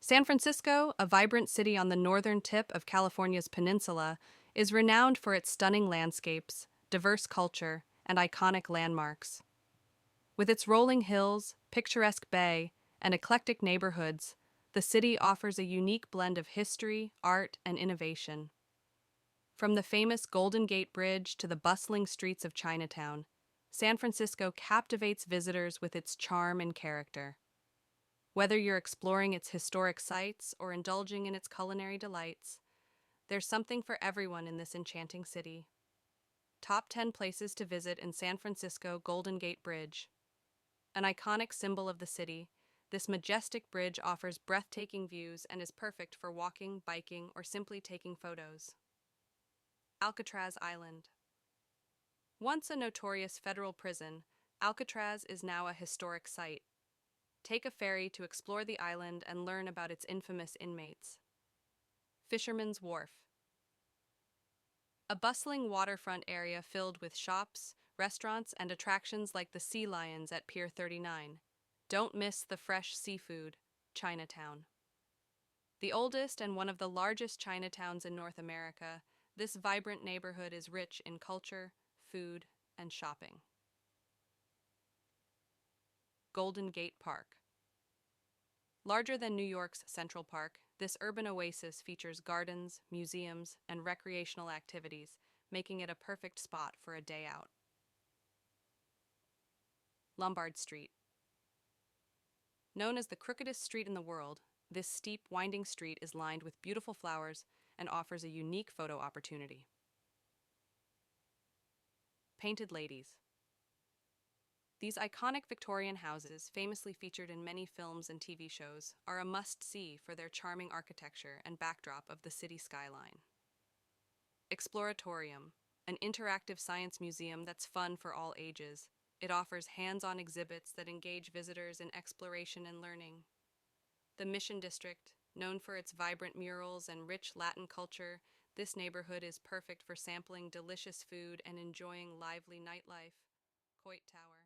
San Francisco, a vibrant city on the northern tip of California's peninsula, is renowned for its stunning landscapes, diverse culture, and iconic landmarks. With its rolling hills, picturesque bay, and eclectic neighborhoods, the city offers a unique blend of history, art, and innovation. From the famous Golden Gate Bridge to the bustling streets of Chinatown, San Francisco captivates visitors with its charm and character. Whether you're exploring its historic sites or indulging in its culinary delights, there's something for everyone in this enchanting city. Top 10 places to visit in San Francisco Golden Gate Bridge. An iconic symbol of the city, this majestic bridge offers breathtaking views and is perfect for walking, biking, or simply taking photos. Alcatraz Island. Once a notorious federal prison, Alcatraz is now a historic site. Take a ferry to explore the island and learn about its infamous inmates. Fisherman's Wharf. A bustling waterfront area filled with shops, restaurants, and attractions like the Sea Lions at Pier 39. Don't miss the fresh seafood, Chinatown. The oldest and one of the largest Chinatowns in North America, this vibrant neighborhood is rich in culture, food, and shopping. Golden Gate Park. Larger than New York's Central Park, this urban oasis features gardens, museums, and recreational activities, making it a perfect spot for a day out. Lombard Street. Known as the crookedest street in the world, this steep, winding street is lined with beautiful flowers and offers a unique photo opportunity. Painted Ladies. These iconic Victorian houses, famously featured in many films and TV shows, are a must-see for their charming architecture and backdrop of the city skyline. Exploratorium, an interactive science museum that's fun for all ages. It offers hands-on exhibits that engage visitors in exploration and learning. The Mission District, known for its vibrant murals and rich Latin culture, this neighborhood is perfect for sampling delicious food and enjoying lively nightlife. Coit Tower.